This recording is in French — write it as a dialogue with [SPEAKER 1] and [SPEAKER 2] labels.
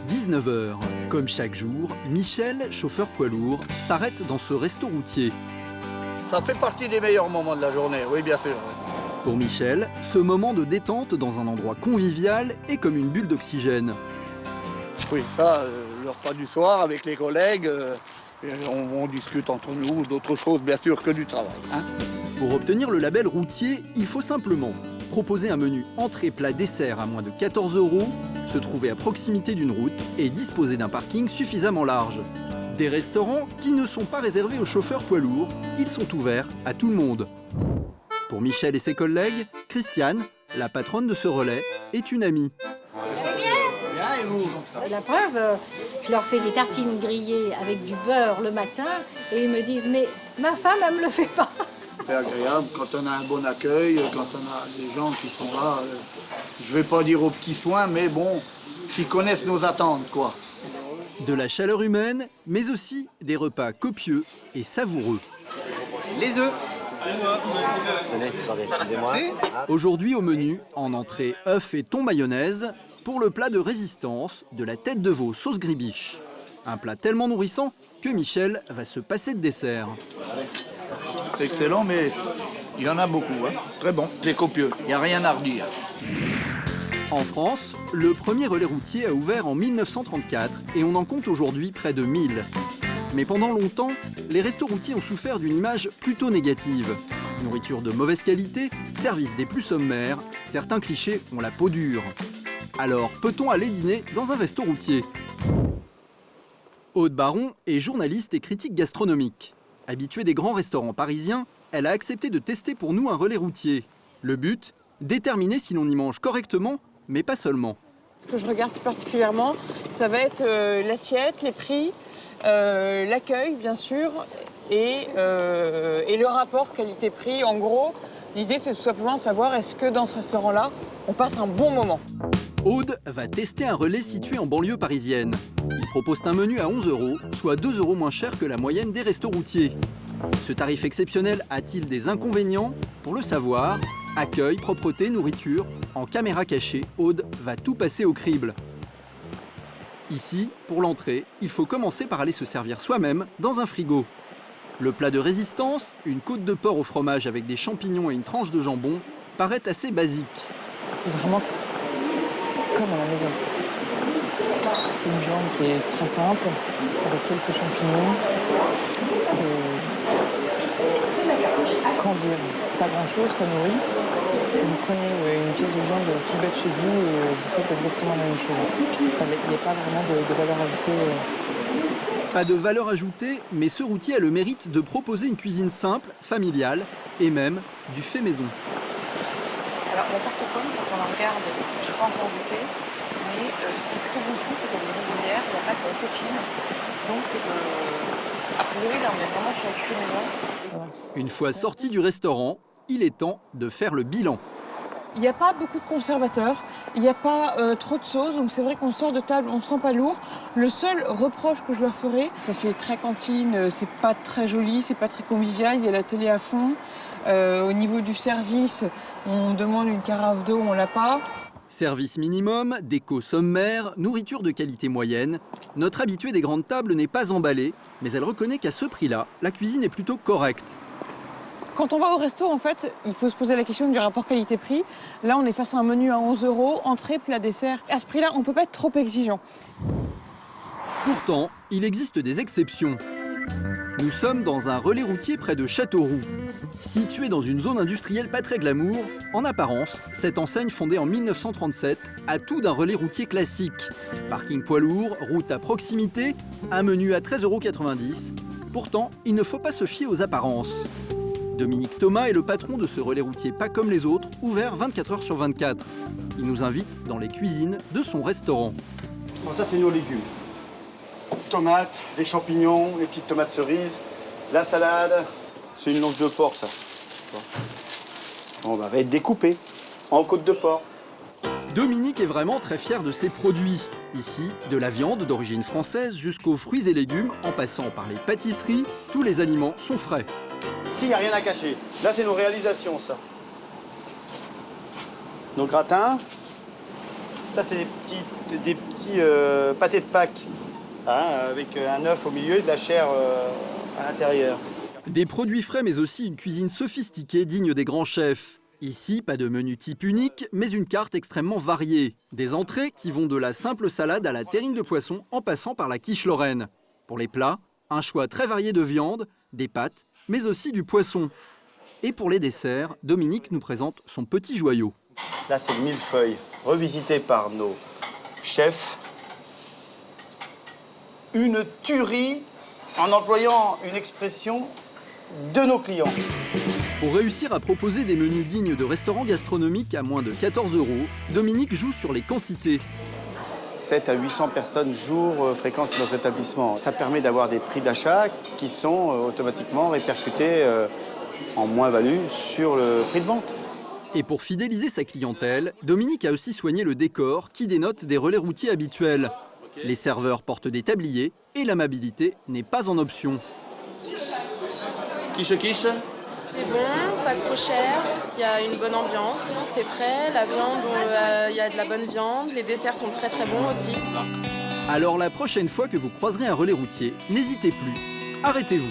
[SPEAKER 1] 19 h. Comme chaque jour, Michel, chauffeur poids lourd, s'arrête dans ce resto routier.
[SPEAKER 2] Ça fait partie des meilleurs moments de la journée, oui bien sûr.
[SPEAKER 1] Pour Michel, ce moment de détente dans un endroit convivial est comme une bulle d'oxygène.
[SPEAKER 2] Oui, ça, le repas du soir avec les collègues, on discute entre nous d'autres choses bien sûr que du travail. Hein.
[SPEAKER 1] Pour obtenir le label routier, il faut simplement proposer un menu entrée, plat, dessert à moins de 14 €, se trouver à proximité d'une route et disposer d'un parking suffisamment large. Des restaurants qui ne sont pas réservés aux chauffeurs poids lourds, ils sont ouverts à tout le monde. Pour Michel et ses collègues, Christiane, la patronne de ce relais, est une amie.
[SPEAKER 2] Bien et vous?
[SPEAKER 3] La preuve, je leur fais des tartines grillées avec du beurre le matin et ils me disent « mais ma femme, elle me le fait pas ».
[SPEAKER 2] C'est agréable quand on a un bon accueil, quand on a des gens qui sont là, je vais pas dire aux petits soins, mais bon, qui connaissent nos attentes, quoi.
[SPEAKER 1] De la chaleur humaine, mais aussi des repas copieux et savoureux.
[SPEAKER 4] Les œufs. Tenez, attendez, excusez-moi.
[SPEAKER 1] Aujourd'hui au menu, en entrée, œufs et thon mayonnaise, pour le plat de résistance, de la tête de veau sauce gribiche. Un plat tellement nourrissant que Michel va se passer de dessert.
[SPEAKER 2] C'est excellent, mais il y en a beaucoup, hein. Très bon, c'est copieux, il n'y a rien à redire.
[SPEAKER 1] En France, le premier relais routier a ouvert en 1934 et on en compte aujourd'hui près de 1000. Mais pendant longtemps, les restos routiers ont souffert d'une image plutôt négative. Nourriture de mauvaise qualité, service des plus sommaires, certains clichés ont la peau dure. Alors, peut-on aller dîner dans un resto routier? Aude Baron est journaliste et critique gastronomique. Habituée des grands restaurants parisiens, elle a accepté de tester pour nous un relais routier. Le but, déterminer si l'on y mange correctement, mais pas seulement.
[SPEAKER 5] Ce que je regarde plus particulièrement, ça va être l'assiette, les prix, l'accueil bien sûr, et le rapport qualité-prix. En gros, l'idée c'est tout simplement de savoir est-ce que dans ce restaurant-là, on passe un bon moment.
[SPEAKER 1] Aude va tester un relais situé en banlieue parisienne. Il propose un menu à 11 €, soit 2 € moins cher que la moyenne des restos routiers. Ce tarif exceptionnel a-t-il des inconvénients? Pour le savoir, accueil, propreté, nourriture, en caméra cachée, Aude va tout passer au crible. Ici, pour l'entrée, il faut commencer par aller se servir soi-même dans un frigo. Le plat de résistance, une côte de porc au fromage avec des champignons et une tranche de jambon, paraît assez basique.
[SPEAKER 5] C'est vraiment comme à la maison. C'est une viande qui est très simple, avec quelques champignons. Qu'en dire? Pas grand-chose, ça nourrit. Vous prenez une pièce de viande toute bête chez vous et vous faites exactement la même chose. Il n'y a pas vraiment de valeur ajoutée.
[SPEAKER 1] Pas de valeur ajoutée, mais ce routier a le mérite de proposer une cuisine simple, familiale et même du fait maison.
[SPEAKER 6] Alors la tarte aux pommes, quand on la regarde, je n'ai pas encore goûté, mais c'est plutôt bon signe, c'est comme une régulière, la pâte est assez fine. Donc a priori là on est vraiment sur le fait maison.
[SPEAKER 1] Une fois sorti du restaurant, il est temps de faire le bilan.
[SPEAKER 5] Il n'y a pas beaucoup de conservateurs, il n'y a pas trop de sauce, donc c'est vrai qu'on sort de table, on ne sent pas lourd. Le seul reproche que je leur ferai, ça fait très cantine, c'est pas très joli, c'est pas très convivial, il y a la télé à fond. Au niveau du service, on demande une carafe d'eau, on l'a pas.
[SPEAKER 1] Service minimum, déco sommaire, nourriture de qualité moyenne. Notre habituée des grandes tables n'est pas emballée, mais elle reconnaît qu'à ce prix-là, la cuisine est plutôt correcte.
[SPEAKER 5] Quand on va au resto, en fait, il faut se poser la question du rapport qualité-prix. Là, on est face à un menu à 11 €, entrée, plat, dessert. À ce prix-là, on ne peut pas être trop exigeant.
[SPEAKER 1] Pourtant, il existe des exceptions. Nous sommes dans un relais routier près de Châteauroux. Situé dans une zone industrielle pas très glamour, en apparence, cette enseigne fondée en 1937 a tout d'un relais routier classique. Parking poids lourd, route à proximité, un menu à 13,90 €. Pourtant, il ne faut pas se fier aux apparences. Dominique Thomas est le patron de ce relais routier pas comme les autres, ouvert 24 h sur 24. Il nous invite dans les cuisines de son restaurant.
[SPEAKER 4] Bon, ça, c'est nos légumes. Tomates, les champignons, les petites tomates cerises, la salade. C'est une longe de porc, ça. Bon, va être découpé en côte de porc.
[SPEAKER 1] Dominique est vraiment très fier de ses produits. Ici, de la viande d'origine française jusqu'aux fruits et légumes, en passant par les pâtisseries, tous les aliments sont frais.
[SPEAKER 4] Ici, il n'y a rien à cacher. Là, c'est nos réalisations, ça. Nos gratins. Ça, c'est des petits pâtés de Pâques, hein, avec un œuf au milieu et de la chair à l'intérieur.
[SPEAKER 1] Des produits frais, mais aussi une cuisine sophistiquée digne des grands chefs. Ici, pas de menu type unique, mais une carte extrêmement variée. Des entrées qui vont de la simple salade à la terrine de poisson en passant par la quiche lorraine. Pour les plats, un choix très varié de viande, des pâtes, mais aussi du poisson. Et pour les desserts, Dominique nous présente son petit joyau.
[SPEAKER 4] Là, c'est le millefeuille, revisité par nos chefs. Une tuerie, en employant une expression de nos clients.
[SPEAKER 1] Pour réussir à proposer des menus dignes de restaurants gastronomiques à moins de 14 €, Dominique joue sur les quantités.
[SPEAKER 4] 7 à 800 personnes jour fréquentent notre établissement. Ça permet d'avoir des prix d'achat qui sont automatiquement répercutés en moins-value sur le prix de vente.
[SPEAKER 1] Et pour fidéliser sa clientèle, Dominique a aussi soigné le décor qui dénote des relais routiers habituels. Les serveurs portent des tabliers et l'amabilité n'est pas en option.
[SPEAKER 4] Quiche.
[SPEAKER 7] C'est bon, pas trop cher, il y a une bonne ambiance, c'est frais, la viande, il y a de la bonne viande, les desserts sont très très bons aussi.
[SPEAKER 1] Alors la prochaine fois que vous croiserez un relais routier, n'hésitez plus, arrêtez-vous.